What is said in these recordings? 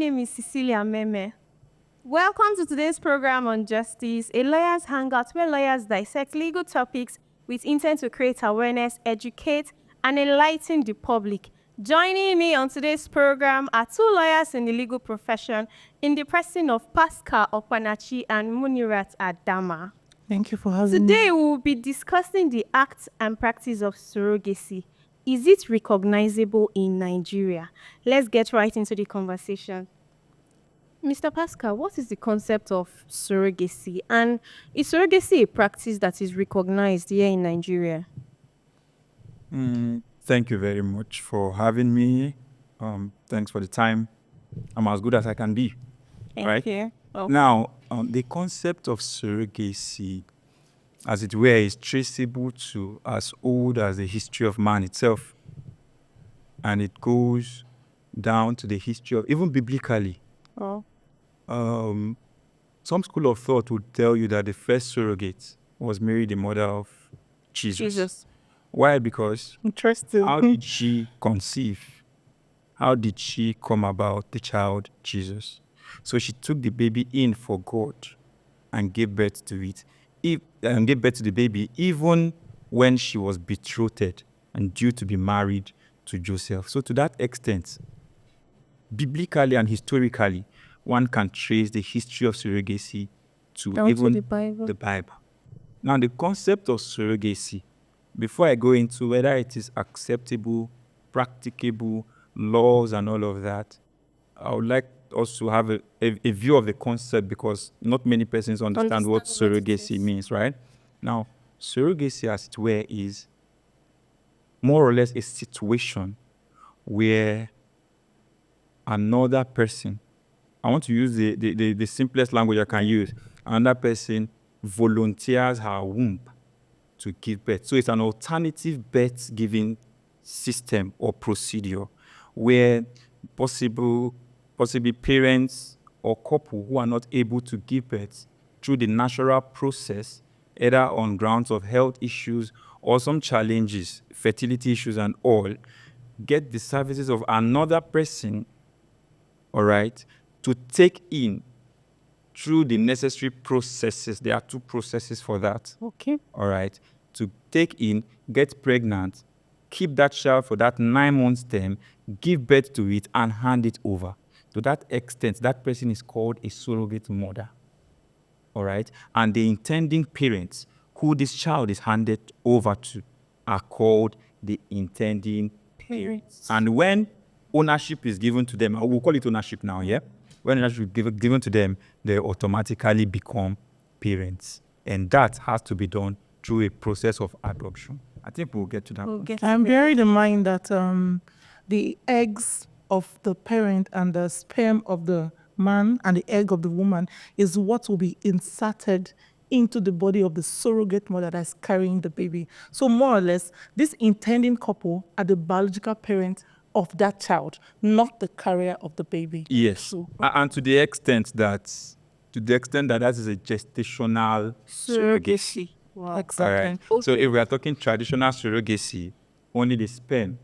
name is Cecilia Meme. Welcome to today's program on justice, a lawyer's hangout where lawyers dissect legal topics with intent to create awareness, educate, and enlighten the public. Joining me on today's program are two lawyers in the legal profession in the person of Pascal Opanachi and Munirat Adama. Thank you for having me. Today we will be discussing the act and practice of surrogacy. Is it recognizable in Nigeria? Let's get right into the conversation. Mr. Pascal, what is the concept of surrogacy? And is surrogacy a practice that is recognized here in Nigeria? Thank you very much for having me. Thanks for the time. I'm as good as I can be. Thank you. Oh. Now, the concept of surrogacy, as it were, is traceable to as old as the history of man itself. And it goes down to the history of, even biblically. Oh. Some school of thought would tell you that the first surrogate was Mary, the mother of Jesus. Why? Because Interesting. how did she conceive? How did she come about the child Jesus? So she took the baby in for God and gave birth to it. And gave birth to the baby even when she was betrothed and due to be married to Joseph. So to that extent, biblically and historically, one can trace the history of surrogacy to Down even to the Bible. Now, the concept of surrogacy, before I go into whether it is acceptable, practicable, laws and all of that, I would like us to have a view of the concept because not many persons understand what surrogacy means, right? Now, surrogacy, as it were, is more or less a situation where another person, I want to use the simplest language I can use, another person volunteers her womb to give birth. So it's an alternative birth-giving system or procedure where possibly parents or couple who are not able to give birth through the natural process, either on grounds of health issues or some challenges, fertility issues and all, get the services of another person, all right, to take in through the necessary processes. There are two processes for that. Okay. All right. To take in, get pregnant, keep that child for that 9 months term, give birth to it, and hand it over. To that extent, that person is called a surrogate mother. All right. And the intending parents who this child is handed over to are called the intending parents. And when ownership is given to them, we'll call it ownership now, yeah? When ownership is given to them, they automatically become parents. And that has to be done through a process of adoption. I think we'll get to that. I'm bearing in mind that the eggs of the parent and the sperm of the man and the egg of the woman is what will be inserted into the body of the surrogate mother that's carrying the baby. So more or less, this intending couple are the biological parent of that child, not the carrier of the baby. Yes. So, And to the extent that that is a gestational surrogacy. Wow. exactly. All right. Okay. So if we are talking traditional surrogacy, only the sperm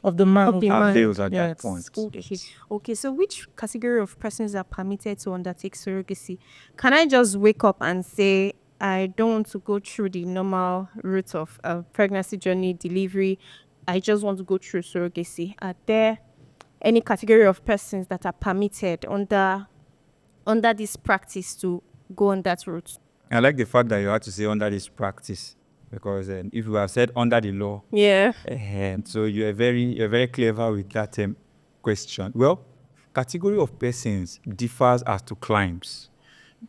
Of the man. Of the man. avails at Yes. that point. Okay. Okay, so which category of persons are permitted to undertake surrogacy? Can I just wake up and say, I don't want to go through the normal route of pregnancy journey, delivery. I just want to go through surrogacy. Are there any category of persons that are permitted under this practice to go on that route? I like the fact that you had to say under this practice, because if you have said under the law, Yeah. so you're very clever with that question. Well, category of persons differs as to climes,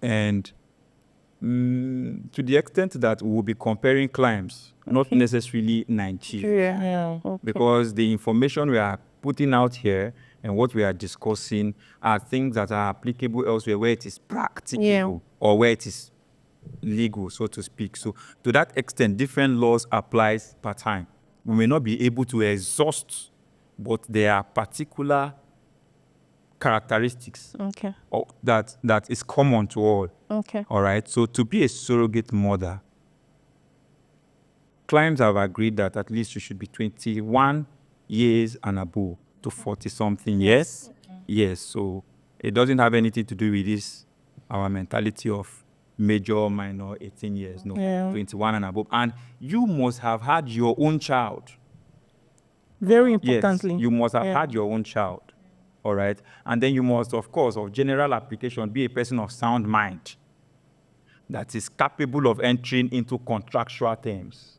and to the extent that we'll be comparing climes, not necessarily Nigeria, Yeah. Okay. because the information we are putting out here and what we are discussing are things that are applicable elsewhere where it is practicable or where it is legal, so to speak. So to that extent, different laws applies per time. We may not be able to exhaust, but there are particular characteristics Okay. that is common to all. Okay. All right. So to be a surrogate mother, clients have agreed that at least you should be 21 years and above to 40 something years. Yes, so it doesn't have anything to do with this, our mentality of major, minor, 18 years. No, Yeah. 21 and above. And you must have had your own child. Very Yes, importantly. you must have Yeah. had your own child. All right. And then you must, of course, of general application, be a person of sound mind that is capable of entering into contractual terms.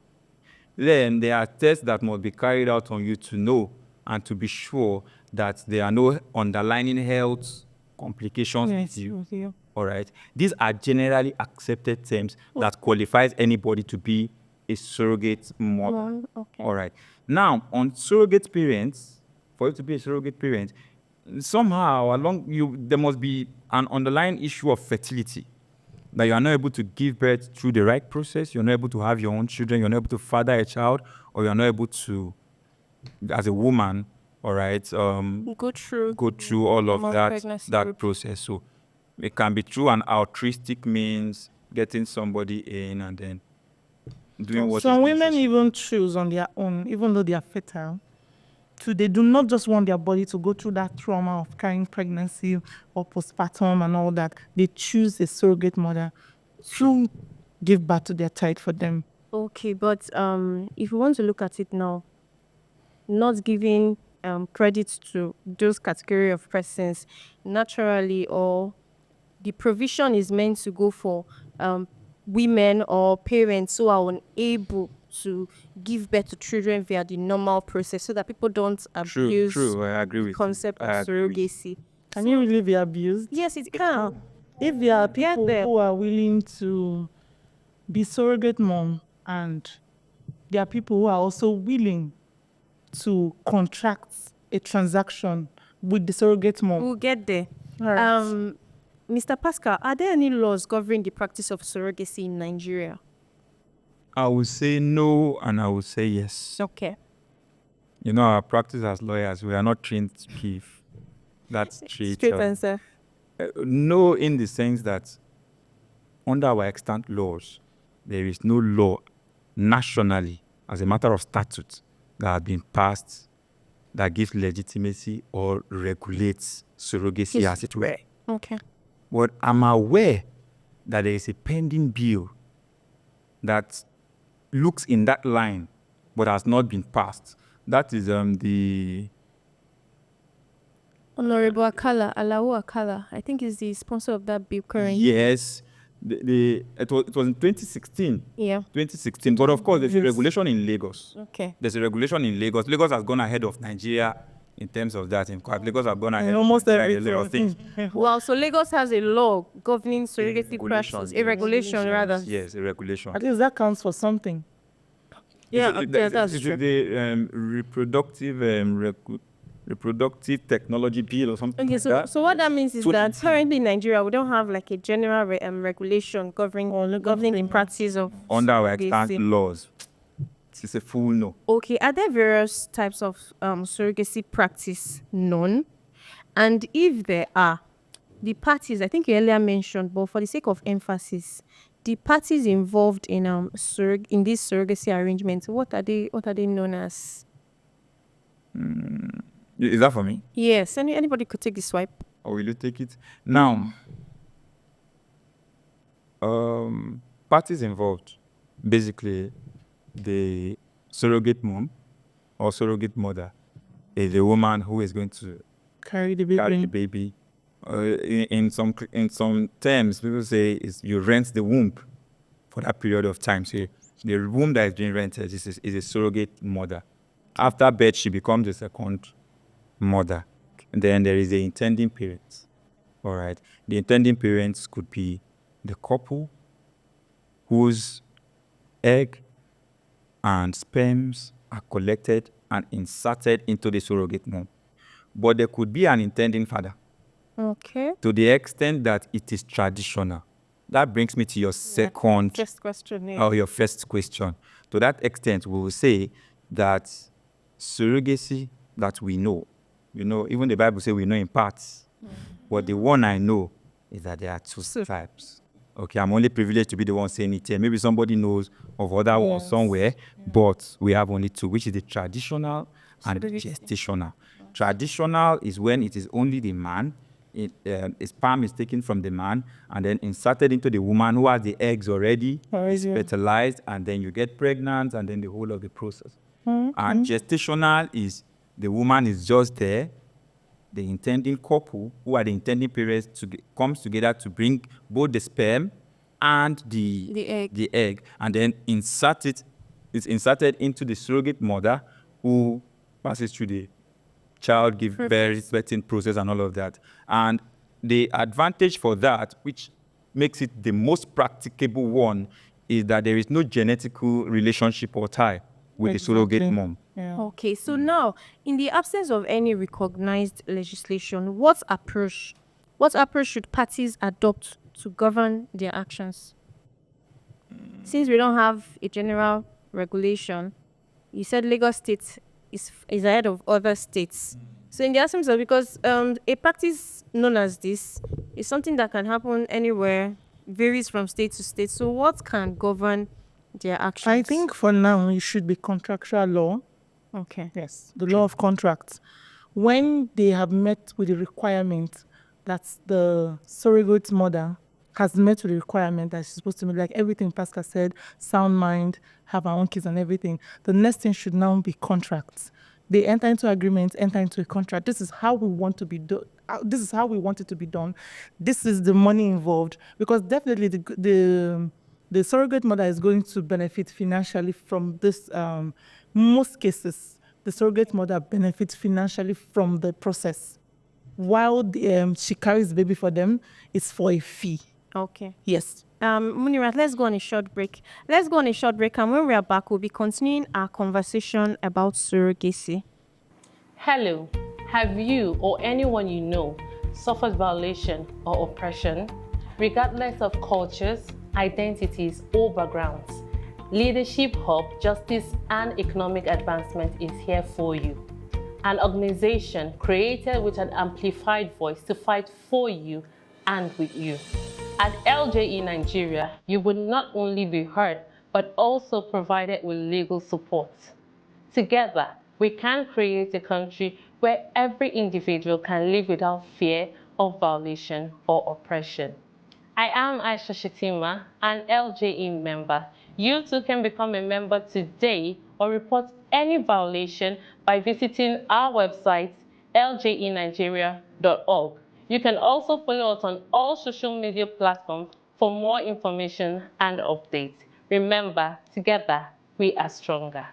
Then there are tests that must be carried out on you to know and to be sure that there are no underlying health complications with Yes, you. with you. All right. These are generally accepted terms that qualifies anybody to be a surrogate mother. Okay. All right. Now, on surrogate parents, for you to be a surrogate parent, somehow there must be an underlying issue of fertility, that you are not able to give birth through the right process, you're not able to have your own children, you're not able to father a child, or you're not able to, as a woman, all right, Go through all of normal that pregnancy route. process. So it can be through an altruistic means, getting somebody in and then doing what Some is women necessary. even choose on their own, even though they are fertile. So they do not just want their body to go through that trauma of carrying pregnancy or postpartum and all that. They choose a surrogate mother to give birth to their child for them. Okay, but if you want to look at it now, not giving credit to those category of persons naturally, or the provision is meant to go for women or parents who are unable to give birth to children via the normal process, so that people don't abuse True, I agree the with you. concept of I agree with you. surrogacy. Can you really be abused? Yes, it can. If there are Get people there. who are willing to be surrogate mom, and there are people who are also willing to contract a transaction with the surrogate mom. We'll get there. All right. Mr. Pascal, are there any laws governing the practice of surrogacy in Nigeria? I will say no and I will say yes. Okay. You know, our practice as lawyers, we are not trained to give that straight answer. no, in the sense that under our extant laws, there is no law nationally, as a matter of statute, that has been passed that gives legitimacy or regulates surrogacy, Yes. as it were. Okay. But I'm aware that there is a pending bill that looks in that line but has not been passed. That is the Honorable Akala, Alawo Akala, I think is the sponsor of that bill currently. yes, it was in 2016. Yeah. 2016. But of course, there's a Yes. regulation in Lagos. Okay. There's a regulation in Lagos. Lagos has gone ahead of Nigeria in terms of that. In fact, Lagos have gone ahead Almost of Nigeria in a lot of things. Well, so Lagos has a law governing surrogacy Regulation, practice, a yes. regulation rather. Yes, a regulation. At least that counts for something. That's It's true. the reproductive technology bill or something. Okay, like so that. so what that means is So that currently in Nigeria we don't have like a general regulation governing the practice of under our extant surrogacy. laws, it's a full no. Okay, are there various types of surrogacy practice known? And if there are, the parties, I think you earlier mentioned, but for the sake of emphasis, the parties involved in in this surrogacy arrangement, what are they known as? Is that for me? Yes, anybody could take the swipe. Or will you take it? Now, parties involved, basically, the surrogate mom or surrogate mother is a woman who is going to Carry the baby. carry the baby. In some terms, people say you rent the womb for that period of time. So the womb that is being rented is a surrogate mother. After birth, she becomes a second mother. And then there is the intending parents. All right. The intending parents could be the couple whose egg and sperms are collected and inserted into the surrogate mom. But there could be an intending father, Okay. to the extent that it is traditional. That brings me to your second First question. Yeah. or your first question. To that extent, we will say that surrogacy that we know, even the Bible says we know in parts. But the one I know is that there are two types. Okay, I'm only privileged to be the one saying it here. Maybe somebody knows of other ones somewhere, but we have only two, which is the traditional and the Surrogacy. gestational. traditional is when it is only the man. Sperm is taken from the man and then inserted into the woman who has the eggs already, is fertilized, and then you get pregnant, and then the whole of the process. And gestational is the woman is just there, the intending couple, who are the intending parents, comes together to bring both the sperm and the egg, and then it's inserted into the surrogate mother, who passes through the child birthing process and all of that. And the advantage for that, which makes it the most practicable one, is that there is no genetical relationship or tie with the surrogate mom. Yeah. Okay, so now, in the absence of any recognized legislation, what approach should parties adopt to govern their actions? Since we don't have a general regulation, you said Lagos State is ahead of other states. So in the absence of, because a practice known as this is something that can happen anywhere, varies from state to state. So what can govern their actions? I think for now it should be contractual law. Okay. Yes, the law of contracts. When they have met with the requirement that the surrogate mother has met with the requirement that she's supposed to be, like everything Pascal said, sound mind, have her own kids and everything, the next thing should now be contracts. They enter into agreement, enter into a contract. This is how we want to be done. This is how we want it to be done. This is the money involved, because definitely the surrogate mother is going to benefit financially from this. Most cases, the surrogate mother benefits financially from the process. While she carries the baby for them, it's for a fee. Okay. Yes. Munirat, let's go on a short break. And when we are back, we'll be continuing our conversation about surrogacy. Hello, have you or anyone you know suffered violation or oppression, regardless of cultures, identities, or backgrounds? Leadership Hub, Justice and Economic Advancement is here for you. An organization created with an amplified voice to fight for you and with you. At LJE Nigeria, you will not only be heard, but also provided with legal support. Together, we can create a country where every individual can live without fear of violation or oppression. I am Aisha Shetima, an LJE member. You too can become a member today or report any violation by visiting our website, ljenigeria.org. You can also follow us on all social media platforms for more information and updates. Remember, together, we are stronger.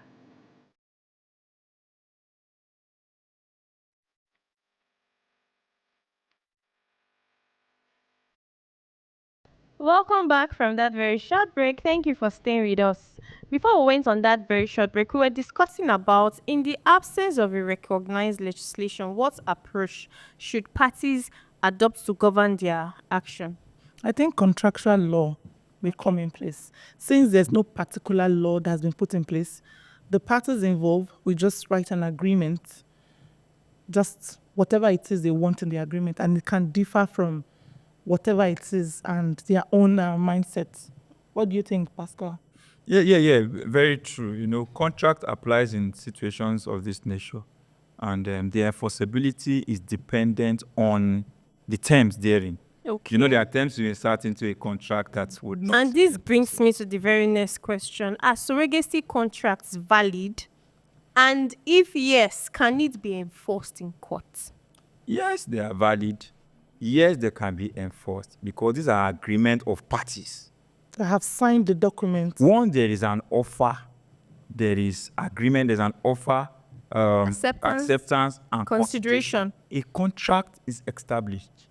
Welcome back from that very short break. Thank you for staying with us. Before we went on that very short break, we were discussing about, in the absence of a recognized legislation, what approach should parties adopt to govern their action? I think contractual law will come in place. Since there's no particular law that has been put in place, the parties involved will just write an agreement, just whatever it is they want in the agreement, and it can differ from whatever it is and their own mindset. What do you think, Pascal? Yeah, very true. Contract applies in situations of this nature, and the enforceability is dependent on the terms therein. Okay. There are terms you insert into a contract that would not. And this brings me to the very next question. Are surrogacy contracts valid? And if yes, can it be enforced in court? Yes, they are valid. Yes, they can be enforced, because these are agreement of parties. They have signed the document. Once there is an offer, there is agreement, there's an offer, acceptance and consideration. A contract is established.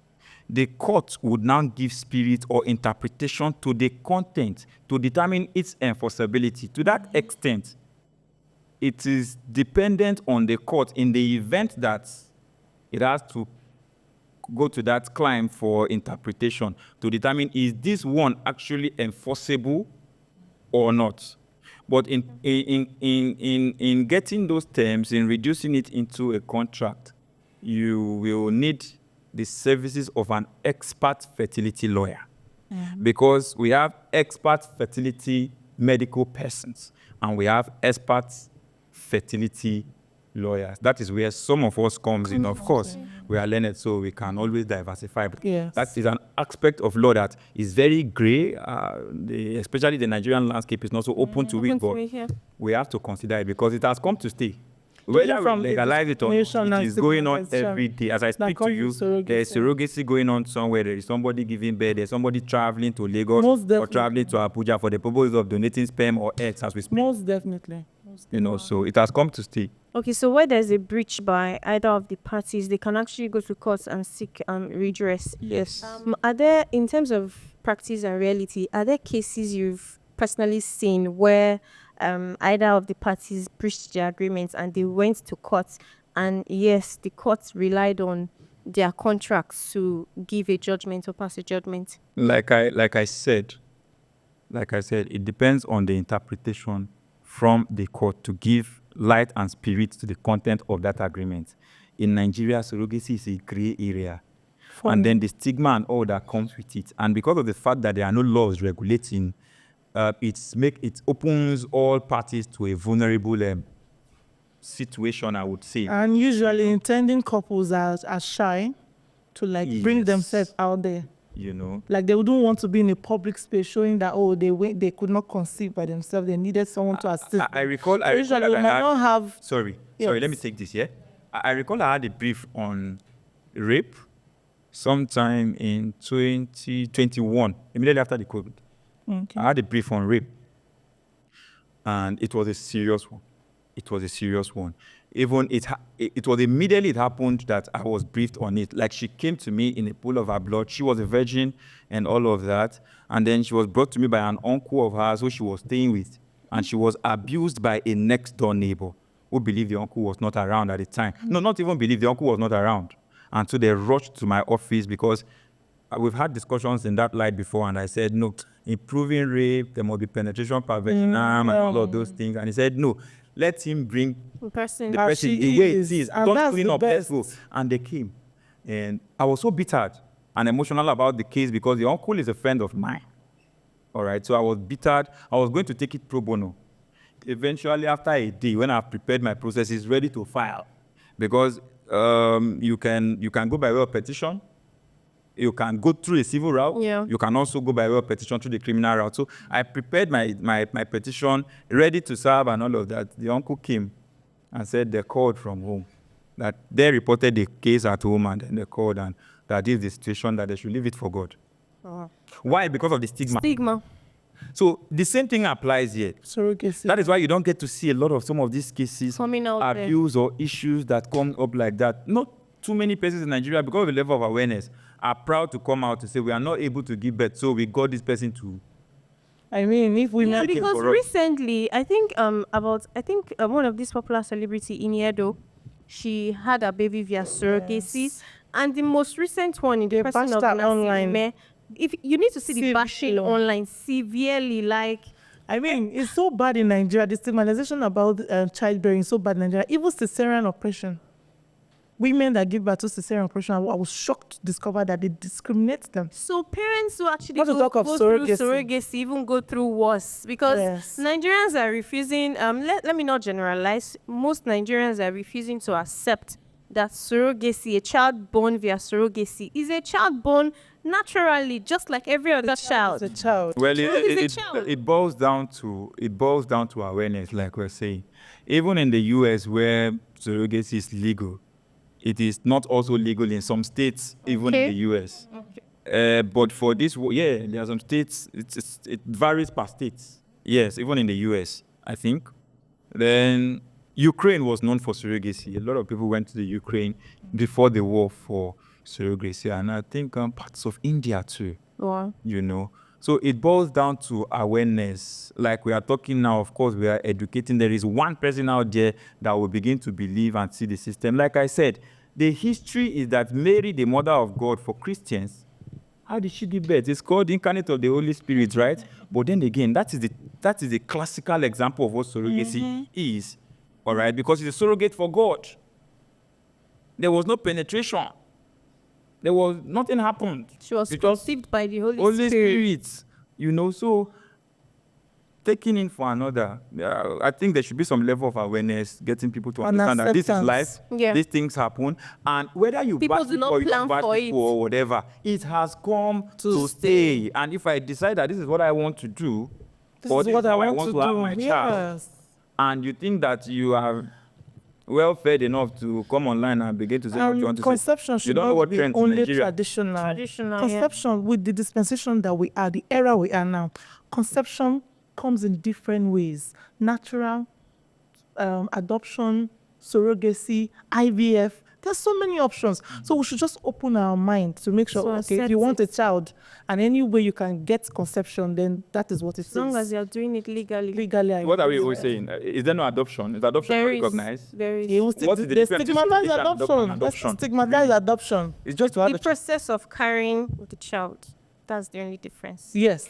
The court would now give spirit or interpretation to the content to determine its enforceability. To that extent, it is dependent on the court in the event that it has to go to that climb for interpretation to determine, is this one actually enforceable or not. But in getting those terms, in reducing it into a contract, you will need the services of an expert fertility lawyer. Because we have expert fertility medical persons and we have expert fertility lawyers. That is where some of us comes in. Of course, we are learned, so we can always diversify. But Yes. that is an aspect of law that is very gray. Especially the Nigerian landscape is not so open to it, but we have to consider it because it has come to stay. Whether we from a legalize it or not, discrimination it and is going on stigmatization every day. As I speak to causes you, surrogacy. there is surrogacy going on somewhere. There is somebody giving birth. There's somebody traveling to Lagos Most or definitely. traveling to Abuja for the purpose of donating sperm or eggs as we speak. Most definitely. You know, so it has come to stay. Okay, so where there's a breach by either of the parties, they can actually go to court and seek redress. Yes. Are there, in terms of practice and reality, are there cases you've personally seen where either of the parties breached their agreements and they went to court, and yes, the court relied on their contracts to give a judgment or pass a judgment? Like I said, it depends on the interpretation from the court to give light and spirit to the content of that agreement. In Nigeria, surrogacy is a gray area. And then the stigma and all that comes with it. And because of the fact that there are no laws regulating, it opens all parties to a vulnerable situation, I would say. And usually intending couples are shy to bring Yes. themselves out there. You know, Like they wouldn't want to be in a public space showing that they could not conceive by themselves. They needed someone to assist. I recall. Usually that we I might had- not have. Sorry, Yes. let me take this. Yeah, I recall I had a brief on rape sometime in 2021, immediately after the COVID. Okay. I had a brief on rape, and it was a serious one. It was a serious one. Even it was immediately it happened that I was briefed on it. Like she came to me in a pool of her blood. She was a virgin and all of that. And then she was brought to me by an uncle of hers who she was staying with. And she was abused by a next door neighbor who believed the uncle was not around at the time. No, not even believed the uncle was not around. And so they rushed to my office because we've had discussions in that light before, and I said, no, in proving rape, there must be penetration per vaginum and all of those things. And he said, no, let him bring In person. the As person she the way is, it is. and Don't that's clean the up, let's best. go. And they came. And I was so bittered and emotional about the case because the uncle is a friend of mine. All right, so I was bittered. I was going to take it pro bono. Eventually, after a day, when I've prepared my processes, ready to file, because you can go by way of petition, you can go through a civil route, Yeah. you can also go by way of petition through the criminal route. So I prepared my petition, ready to serve and all of that. The uncle came and said they called from home, that they reported the case at home, and then they called and that is the situation, that they should leave it for God. Why? Because of the stigma. Stigma. So the same thing applies here. Surrogacy. That is why you don't get to see a lot of some of these cases, Coming out there. abuse or issues that come up like that. Not too many persons in Nigeria, because of the level of awareness, are proud to come out to say we are not able to give birth, so we got this person to. I mean, if we Yeah, make it, because for us. recently, I think one of these popular celebrity in Edo, she had a baby via surrogacy, Yes. and the most recent one in the They person bashed of her Nasi online. Ime, if you need to see the bashing Severely. online severely, like I mean, it's so bad in Nigeria. The stigmatization about childbearing is so bad in Nigeria. Even cesarean operation. Women that give birth to cesarean operation, I was shocked to discover that they discriminate them. so parents who actually Not to talk of go through surrogacy. surrogacy even go through worse because Yes. Nigerians are refusing. Let me not generalize. Most Nigerians are refusing to accept that surrogacy, a child born via surrogacy, is a child born naturally, just like every other child. As a child. Well, is a child. it boils down to awareness, like we're saying. Even in the U.S., where surrogacy is legal, it is not also legal in some states, even in Okay. the U.S. But for this, there are some states. It varies per state. Yes, even in the U.S., I think. Then Ukraine was known for surrogacy. A lot of people went to the Ukraine before the war for surrogacy, and I think parts of India too. Wow. You know, so it boils down to awareness. Like we are talking now, of course, we are educating. There is one person out there that will begin to believe and see the system. Like I said, the history is that Mary, the mother of God for Christians, how did she give birth? It's called incarnate of the Holy Spirit, right? But then again, that is the classical example of what surrogacy is, all right? Because it's a surrogate for God. There was no penetration. There was nothing happened. She was It conceived by the Holy Holy Spirit. Spirit, you know. So taking in for another. I think there should be some level of awareness, getting people to And understand that this is acceptance. life, Yeah. these things happen, and whether you People batch do it not or you plan don't batch for it it. or whatever, it has come To to stay. And if I decide that this is what I want to do, This or is what I how want to have do. my child, Yes. and you think that you are well fed enough to come online and begin to say what you want to say, Conception you should don't know not what be trends in only Nigeria. traditional. Traditional, yeah. Conception, with the dispensation that we are, the era we are now, conception comes in different ways. Natural, adoption, surrogacy, IVF. There's so many options. So we should just open our mind to make sure, So okay, if accept you want a it. child and any way you can get conception, then that is what it is. As long as you're doing it legally. Legally. I What are we believe. always saying? Is there no adoption? Is adoption There not is. recognized? There is. They will What is the they difference between stigmatize this and adoption. adoption? Let's stigmatize adoption. It's just to have The a child. process of carrying the child. That's the only difference. Yes.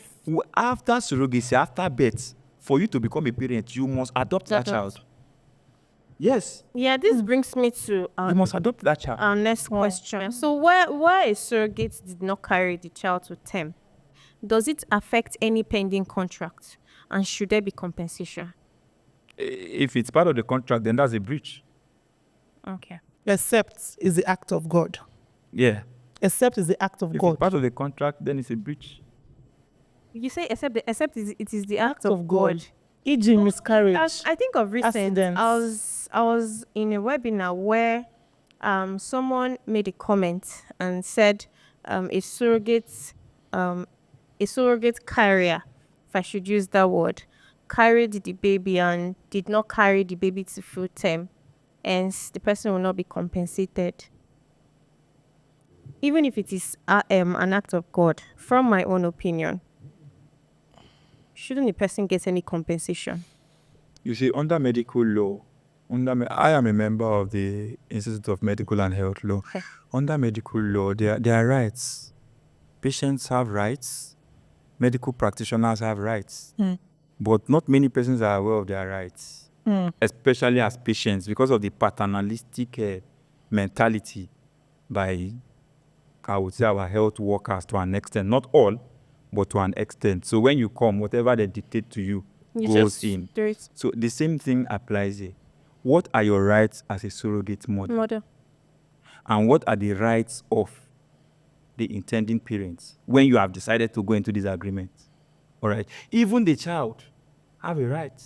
After surrogacy, after birth, for you to become a parent, you must adopt that Adopt. child. Yes, Yeah, this brings me to you must adopt that child. our next question. So why a surrogate did not carry the child to term? Does it affect any pending contract? And should there be compensation? If it's part of the contract, then that's a breach. Okay. Except is the act of God. Yeah. Except is the act of If God. it's part of the contract, then it's a breach. You say except it is the Act of God. E.g. miscarriage. I think of recent. Accidents. I was in a webinar where someone made a comment and said a surrogate carrier, if I should use that word, carried the baby and did not carry the baby to full term, and the person will not be compensated. Even if it is an act of God, from my own opinion, shouldn't the person get any compensation? You see, under medical law, I am a member of the Institute of Medical and Health Law. Okay. Under medical law, there are rights. Patients have rights. Medical practitioners have rights. But not many persons are aware of their rights, especially as patients, because of the paternalistic mentality by, I would say, our health workers to an extent. Not all, but to an extent. So when you come, whatever they dictate to you goes in. do it. So the same thing applies here. What are your rights as a surrogate mother? Mother. And what are the rights of the intending parents when you have decided to go into this agreement? All right. Even the child have a right.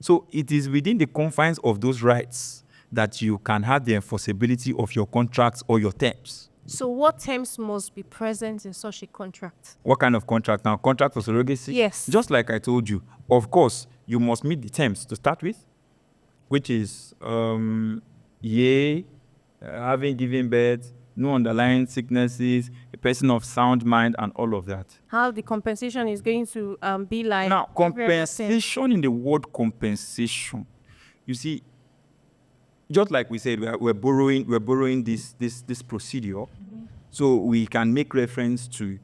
So it is within the confines of those rights that you can have the enforceability of your contracts or your terms. So what terms must be present in such a contract? What kind of contract now? Contract for surrogacy? Yes. Just like I told you, of course, you must meet the terms to start with, which is having given birth, no underlying sicknesses, a person of sound mind, and all of that. How the compensation is going to be like? Now, compensation, in the word compensation, you see, just like we said, we're borrowing this procedure, so we can make reference to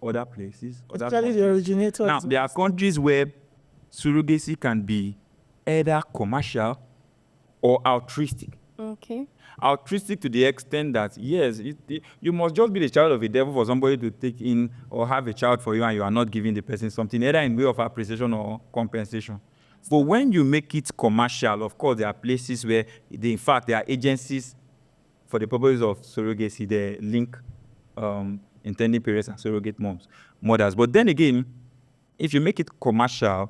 other places. Actually, the originator. Now, there are countries where surrogacy can be either commercial or altruistic. Okay. Altruistic to the extent that, yes, you must just be the child of a devil for somebody to take in or have a child for you and you are not giving the person something, either in way of appreciation or compensation. But when you make it commercial, of course, there are places where, in fact, there are agencies for the purpose of surrogacy, they link intending parents and surrogate mothers. But then again, if you make it commercial,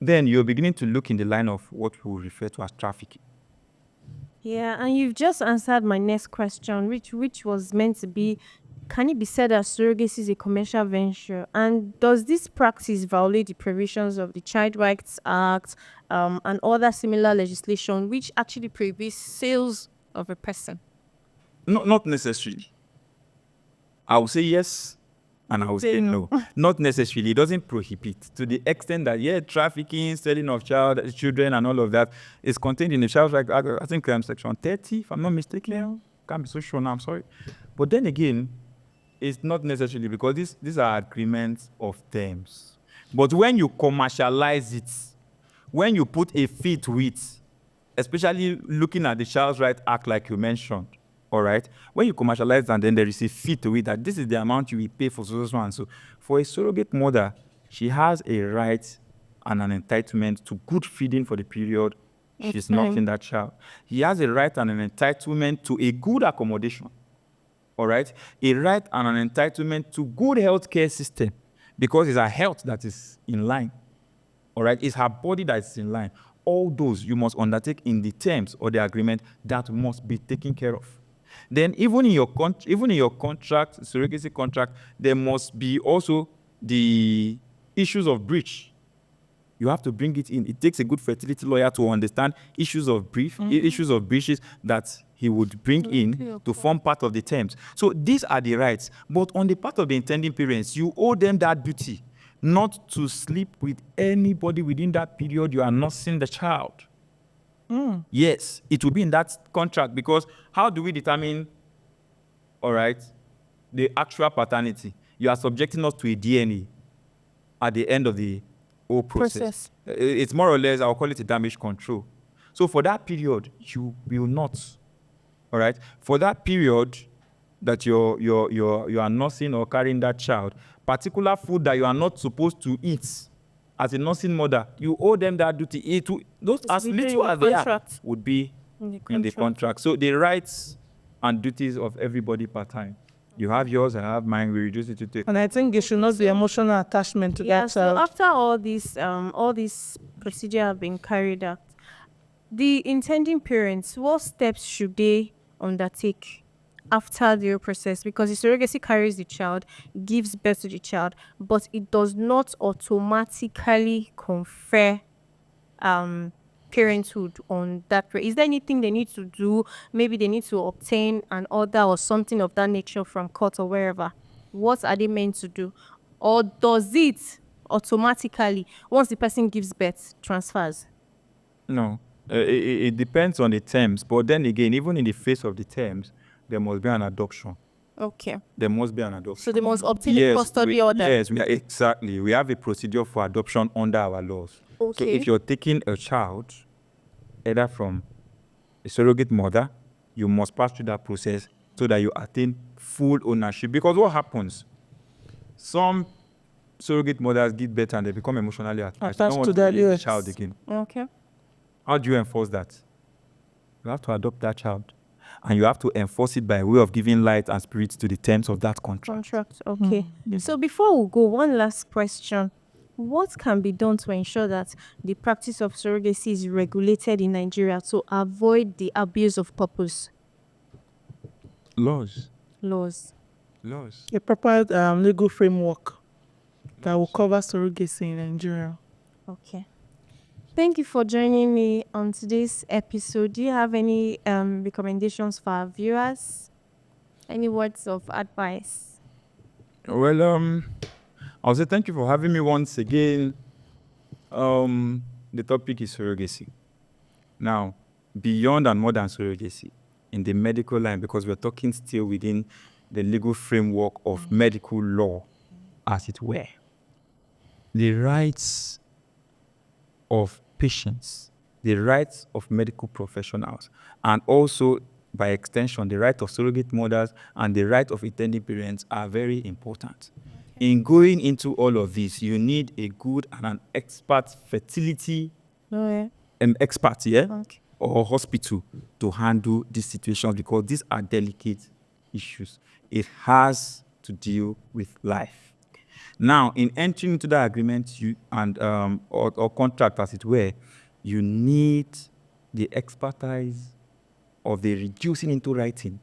then you're beginning to look in the line of what we refer to as trafficking. Yeah, and you've just answered my next question, which was meant to be, can it be said that surrogacy is a commercial venture? And does this practice violate the provisions of the Child Rights Act and other similar legislation which actually prohibits sales of a person? No, not necessarily. I will say yes, and I will say no. Not necessarily. It doesn't prohibit to the extent that, trafficking, selling of children, and all of that is contained in the Child Rights Act. I think section 30, if I'm not mistaken. Can't be so sure now, I'm sorry. But then again, it's not necessarily, because these are agreements of terms. But when you commercialize it, when you put a fee to it, especially looking at the Child Rights Act like you mentioned, all right, when you commercialize and then there is a fee to it, that this is the amount you will pay for so and so. For a surrogate mother, she has a right and an entitlement to good feeding for the period she's nursing that child. He has a right and an entitlement to a good accommodation. All right? A right and an entitlement to good healthcare system because it's her health that is in line. All right? It's her body that is in line. All those you must undertake in the terms or the agreement that must be taken care of. Then even in your contract, surrogacy contract, there must be also the issues of breach. You have to bring it in. It takes a good fertility lawyer to understand issues of breaches that he would bring in to form part of the terms. So these are the rights. But on the part of the intending parents, you owe them that duty not to sleep with anybody within that period you are nursing the child. Yes, it will be in that contract because how do we determine, all right, the actual paternity? You are subjecting us to a DNA at the end of the whole process. It's more or less, I'll call it a damage control. So for that period, you will not, all right? For that period that you are nursing or carrying that child, particular food that you are not supposed to eat as a nursing mother, you owe them that duty. Those as little as they are would be in the contract. So the rights and duties of everybody per time. You have yours, I have mine. We reduce it to take. And I think it should not be emotional attachment to that So child. after all this procedure have been carried out, the intending parents, what steps should they undertake after the process? Because the surrogacy carries the child, gives birth to the child, but it does not automatically confer parenthood on that. Is there anything they need to do? Maybe they need to obtain an order or something of that nature from court or wherever. What are they meant to do? Or does it automatically, once the person gives birth, transfers? No, it depends on the terms. But then again, even in the face of the terms, there must be an adoption. Okay. There must be an adoption. So they must obtain a custody order. Yes, exactly. We have a procedure for adoption under our laws. So if you're taking a child, either from a surrogate mother, you must pass through that process so that you attain full ownership. Because what happens? Some surrogate mothers give birth and they become emotionally attached. They don't want to that, be the yes. child again. Okay. How do you enforce that? You have to adopt that child. And you have to enforce it by way of giving light and spirit to the terms of that contract. Okay. So before we go, one last question. What can be done to ensure that the practice of surrogacy is regulated in Nigeria to avoid the abuse of purpose Laws. A proper legal framework that will cover surrogacy in Nigeria. Okay. Thank you for joining me on today's episode. Do you have any recommendations for our viewers? Any words of advice? Well, I'll say thank you for having me once again. The topic is surrogacy. Now, beyond and more than surrogacy, in the medical line, because we're talking still within the legal framework of medical law, as it were, the rights of patients, the rights of medical professionals, and also, by extension, the right of surrogate mothers and the right of intending parents are very important. In going into all of this, you need a good and an expert fertility expert, or hospital to handle these situations because these are delicate issues. It has to deal with life. Now, in entering into that agreement, or contract, as it were, you need the expertise of the reducing into writing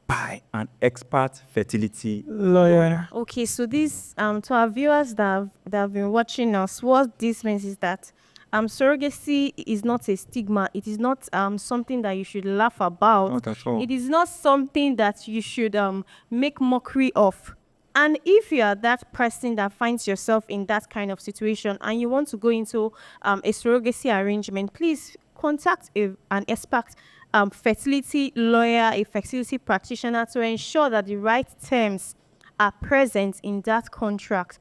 by an expert fertility lawyer. Okay, so this to our viewers that have been watching us, what this means is that surrogacy is not a stigma. It is not something that you should laugh about. Not at all. It is not something that you should make mockery of. And if you are that person that finds yourself in that kind of situation and you want to go into a surrogacy arrangement, please contact an expert fertility lawyer, a fertility practitioner to ensure that the right terms are present in that contract.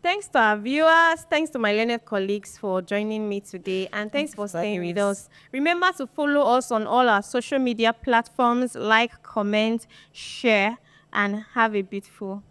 Thanks to our viewers, thanks to my learned colleagues for joining me today, and thanks for staying with us. Remember to follow us on all our social media platforms, like, comment, share, and have a beautiful